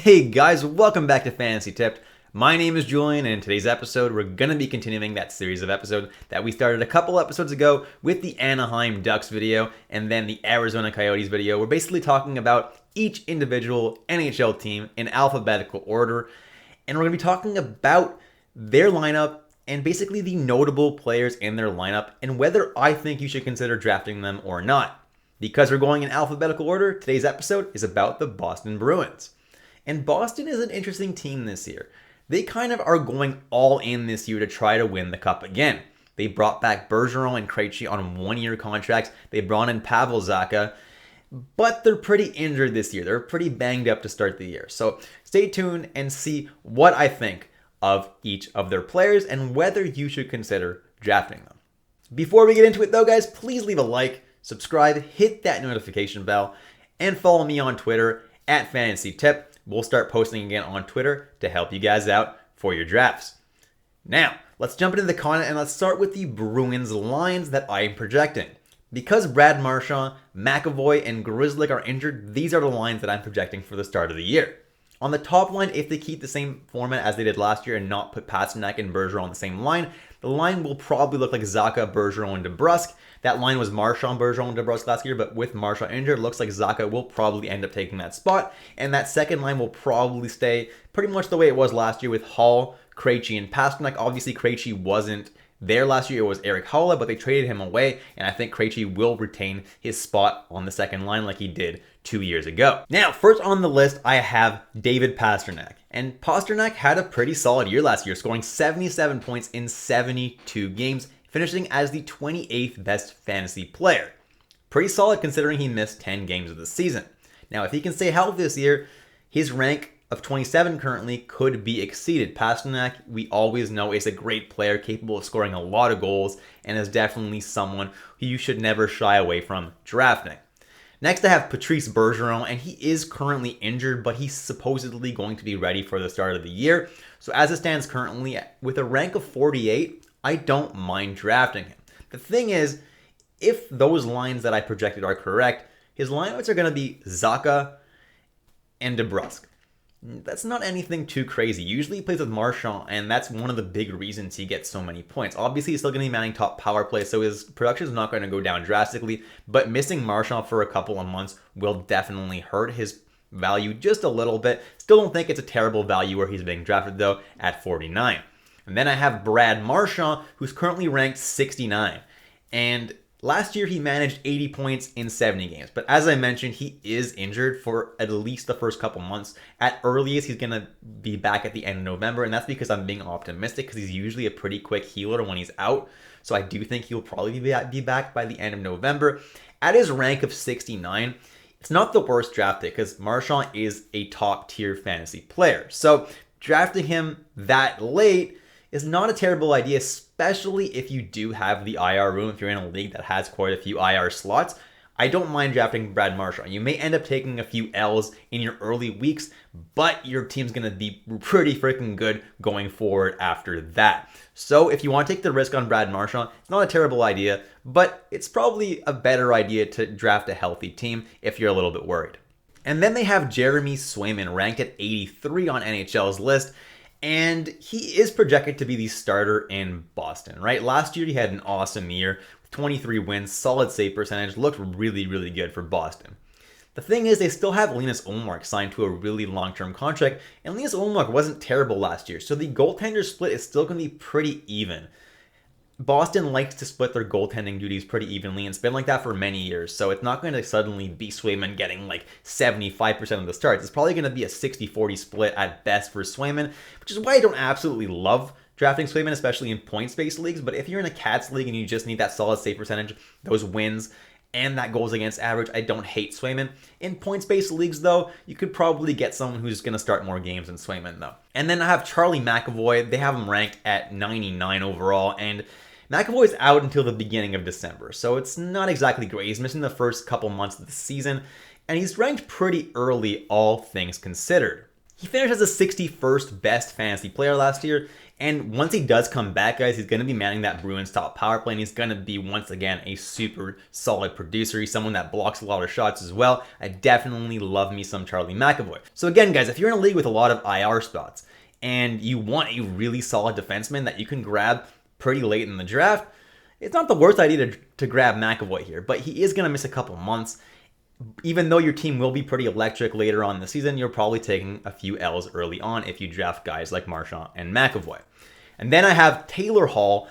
Hey guys, welcome back to Fantasy Tipped. My name is Julian, and in today's episode, we're going to be continuing that series of episodes that we started a couple episodes ago with the Anaheim Ducks video and then the Arizona Coyotes video. We're basically talking about each individual NHL team in alphabetical order, and we're going to be talking about their lineup and basically the notable players in their lineup and whether I think you should consider drafting them or not. Because we're going in alphabetical order, today's episode is about the Boston Bruins. And Boston is an interesting team this year. They kind of are going all in this year to try to win the cup again. They brought back Bergeron and Krejci on one-year contracts. They brought in Pavel Zacha, but they're pretty injured this year. They're pretty banged up to start the year. So stay tuned and see what I think of each of their players and whether you should consider drafting them. Before we get into it though, guys, please leave a like, subscribe, hit that notification bell, and follow me on Twitter at FantasyTip. We'll start posting again on Twitter to help you guys out for your drafts. Now, let's jump into the content and let's start with the Bruins lines that I am projecting. Because Brad Marchand, McAvoy, and Grzelcyk are injured, these are the lines that I'm projecting for the start of the year. On the top line, if they keep the same format as they did last year and not put Pastrnak and Bergeron on the same line, the line will probably look like Zacha, Bergeron, and DeBrusk. That line was Marchand, Bergeron, and DeBrusk last year, but with Marchand injured, it looks like Zacha will probably end up taking that spot, and that second line will probably stay pretty much the way it was last year with Hall, Krejci, and Pastrnak. Obviously, Krejci wasn't there last year. It was Eric Haula, but they traded him away, and I think Krejci will retain his spot on the second line like he did 2 years ago. Now, first on the list, I have David Pastrnak. And Pastrnak had a pretty solid year last year, scoring 77 points in 72 games, finishing as the 28th best fantasy player. Pretty solid considering he missed 10 games of the season. Now, if he can stay healthy this year, his rank of 27 currently could be exceeded. Pastrnak, we always know, is a great player, capable of scoring a lot of goals, and is definitely someone who you should never shy away from drafting. Next, I have Patrice Bergeron, and he is currently injured, but he's supposedly going to be ready for the start of the year. So as it stands currently, with a rank of 48, I don't mind drafting him. The thing is, if those lines that I projected are correct, his lineups are going to be Zacha and DeBrusk. That's not anything too crazy. Usually he plays with Marchand, and that's one of the big reasons he gets so many points. Obviously, he's still going to be manning top power play, so his production is not going to go down drastically, but missing Marchand for a couple of months will definitely hurt his value just a little bit. Still don't think it's a terrible value where he's being drafted, though, at 49. And then I have Brad Marchand, who's currently ranked 69. And last year, he managed 80 points in 70 games. But as I mentioned, he is injured for at least the first couple months. At earliest, he's going to be back at the end of November. And that's because I'm being optimistic because he's usually a pretty quick healer when he's out. So I do think he'll probably be back by the end of November. At his rank of 69, it's not the worst draft pick because Marchand is a top-tier fantasy player. So drafting him that late is not a terrible idea, especially if you do have the IR room, if you're in a league that has quite a few IR slots. I don't mind drafting Brad Marchand. You may end up taking a few L's in your early weeks, but your team's going to be pretty freaking good going forward after that. So if you want to take the risk on Brad Marchand, it's not a terrible idea, but it's probably a better idea to draft a healthy team if you're a little bit worried. And then they have Jeremy Swayman ranked at 83 on NHL's list. And he is projected to be the starter in Boston, right? Last year, he had an awesome year with 23 wins, solid save percentage, looked really, really good for Boston. The thing is, they still have Linus Ullmark signed to a really long-term contract, and Linus Ullmark wasn't terrible last year, so the goaltender split is still going to be pretty even. Boston likes to split their goaltending duties pretty evenly, and it's been like that for many years, so it's not going to suddenly be Swayman getting like 75% of the starts. It's probably going to be a 60-40 split at best for Swayman, which is why I don't absolutely love drafting Swayman, especially in points-based leagues, but if you're in a Cats league and you just need that solid save percentage, those wins, and that goals against average, I don't hate Swayman. In points-based leagues, though, you could probably get someone who's going to start more games than Swayman, though. And then I have Charlie McAvoy. They have him ranked at 99 overall, and McAvoy's out until the beginning of December, so it's not exactly great. He's missing the first couple months of the season, and he's ranked pretty early, all things considered. He finished as the 61st best fantasy player last year, and once he does come back, guys, he's going to be manning that Bruins top power play, and he's going to be, once again, a super solid producer. He's someone that blocks a lot of shots as well. I definitely love me some Charlie McAvoy. So again, guys, if you're in a league with a lot of IR spots, and you want a really solid defenseman that you can grab pretty late in the draft, it's not the worst idea to grab McAvoy here, but he is going to miss a couple months. Even though your team will be pretty electric later on in the season, you're probably taking a few L's early on if you draft guys like Marchand and McAvoy. And then I have Taylor Hall,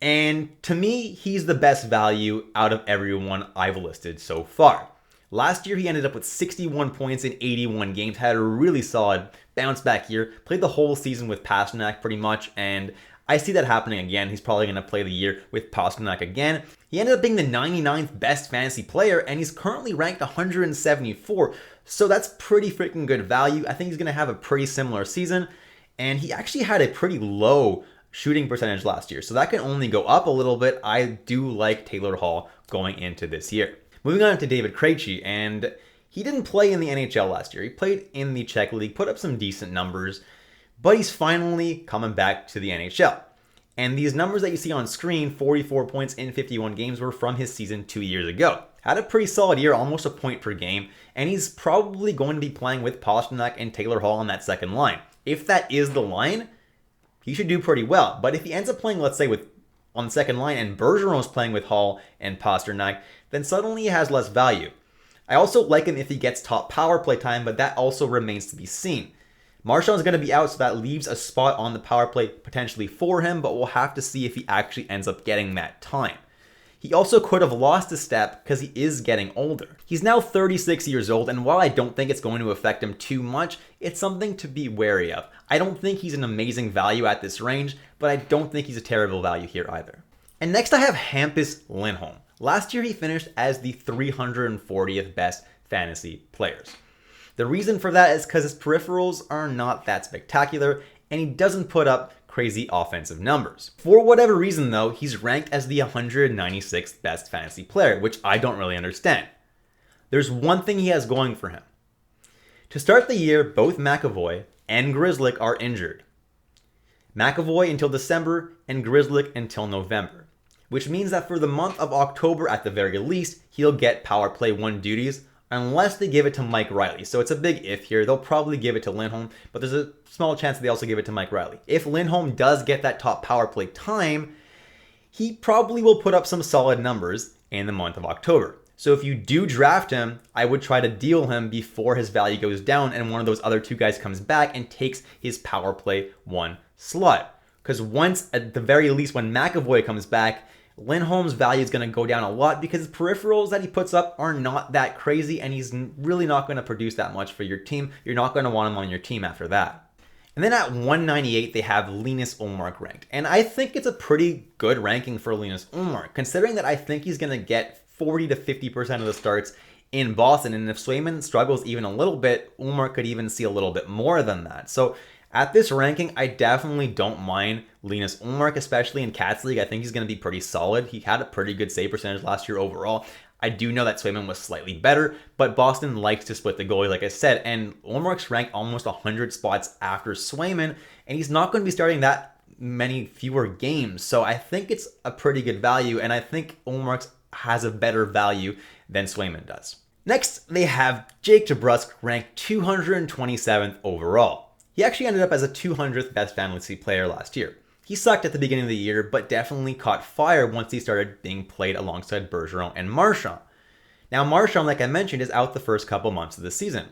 and to me, he's the best value out of everyone I've listed so far. Last year, he ended up with 61 points in 81 games, had a really solid bounce back year, played the whole season with Pastrnak pretty much, and I see that happening again. He's probably going to play the year with Pastrnak again. He ended up being the 99th best fantasy player, and he's currently ranked 174. So that's pretty freaking good value. I think he's going to have a pretty similar season. And he actually had a pretty low shooting percentage last year. So that can only go up a little bit. I do like Taylor Hall going into this year. Moving on to David Krejci, and he didn't play in the NHL last year. He played in the Czech League, put up some decent numbers, but he's finally coming back to the NHL. And these numbers that you see on screen, 44 points in 51 games, were from his season 2 years ago. Had a pretty solid year, almost a point per game, and he's probably going to be playing with Pastrnak and Taylor Hall on that second line. If that is the line, he should do pretty well. But if he ends up playing, let's say, on the second line and Bergeron is playing with Hall and Pastrnak, then suddenly he has less value. I also like him if he gets top power play time, but that also remains to be seen. Marchand is going to be out, so that leaves a spot on the power play potentially for him, but we'll have to see if he actually ends up getting that time. He also could have lost a step because he is getting older. He's now 36 years old, and while I don't think it's going to affect him too much, it's something to be wary of. I don't think he's an amazing value at this range, but I don't think he's a terrible value here either. And next I have Hampus Lindholm. Last year he finished as the 340th best fantasy players. The reason for that is because his peripherals are not that spectacular, and he doesn't put up crazy offensive numbers. For whatever reason though, he's ranked as the 196th best fantasy player, which I don't really understand. There's one thing he has going for him. To start the year, both McAvoy and Grzelcyk are injured. McAvoy until December and Grzelcyk until November, which means that for the month of October at the very least, he'll get power play 1 duties unless they give it to Mike Riley. So it's a big if here. They'll probably give it to Lindholm, but there's a small chance that they also give it to Mike Riley. If Lindholm does get that top power play time, he probably will put up some solid numbers in the month of October. So if you do draft him, I would try to deal him before his value goes down and one of those other 2 guys comes back and takes his power play 1 slot. Because once, at the very least, when McAvoy comes back, Lindholm's value is going to go down a lot because his peripherals that he puts up are not that crazy, and he's really not going to produce that much for your team. You're not going to want him on your team after that. And then at 198, they have Linus Ullmark ranked. And I think it's a pretty good ranking for Linus Ullmark, considering that I think he's going to get 40 to 50% of the starts in Boston. And if Swayman struggles even a little bit, Ullmark could even see a little bit more than that. So at this ranking, I definitely don't mind Linus Ullmark, especially in Cats League. I think he's going to be pretty solid. He had a pretty good save percentage last year overall. I do know that Swayman was slightly better, but Boston likes to split the goalie, like I said, and Ullmark's ranked almost 100 spots after Swayman, and he's not going to be starting that many fewer games. So I think it's a pretty good value, and I think Ullmark has a better value than Swayman does. Next, they have Jake DeBrusk ranked 227th overall. He actually ended up as a 200th best fantasy player last year. He sucked at the beginning of the year, but definitely caught fire once he started being played alongside Bergeron and Marchand. Now Marchand, like I mentioned, is out the first couple months of the season.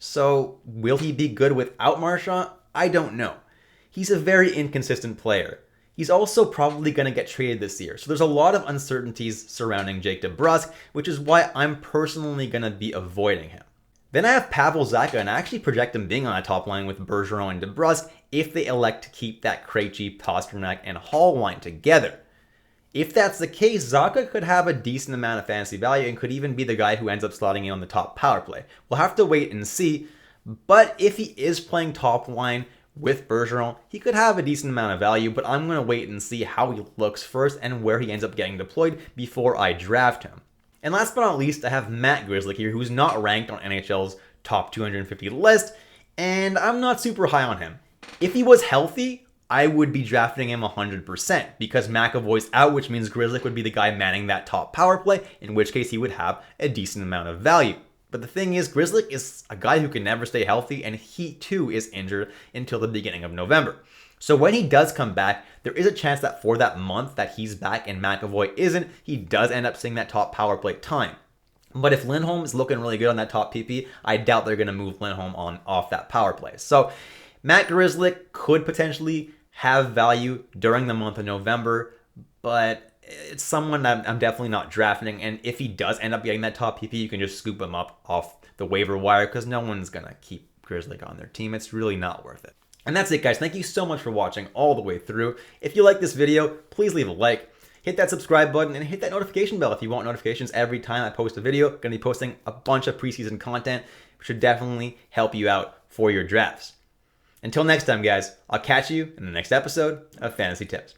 So will he be good without Marchand? I don't know. He's a very inconsistent player. He's also probably going to get traded this year. So there's a lot of uncertainties surrounding Jake DeBrusk, which is why I'm personally going to be avoiding him. Then I have Pavel Zacha, and I actually project him being on a top line with Bergeron and DeBrusk if they elect to keep that Krejci, Pastrnak, and Hall line together. If that's the case, Zacha could have a decent amount of fantasy value and could even be the guy who ends up slotting in on the top power play. We'll have to wait and see, but if he is playing top line with Bergeron, he could have a decent amount of value, but I'm going to wait and see how he looks first and where he ends up getting deployed before I draft him. And last but not least, I have Matt Grzelcyk here, who's not ranked on NHL's top 250 list, and I'm not super high on him. If he was healthy, I would be drafting him 100% because McAvoy's out, which means Grzelcyk would be the guy manning that top power play, in which case he would have a decent amount of value. But the thing is, Grzelcyk is a guy who can never stay healthy, and he too is injured until the beginning of November. So when he does come back, there is a chance that for that month that he's back and McAvoy isn't, he does end up seeing that top power play time. But if Lindholm is looking really good on that top PP, I doubt they're going to move Lindholm off that power play. So Matt Grzelcyk could potentially have value during the month of November, but it's someone that I'm definitely not drafting. And if he does end up getting that top PP, you can just scoop him up off the waiver wire because no one's going to keep Grzelcyk on their team. It's really not worth it. And that's it, guys. Thank you so much for watching all the way through. If you like this video, please leave a like. Hit that subscribe button and hit that notification bell if you want notifications every time I post a video. Going to be posting a bunch of preseason content, which should definitely help you out for your drafts. Until next time, guys, I'll catch you in the next episode of Fantasy Tips.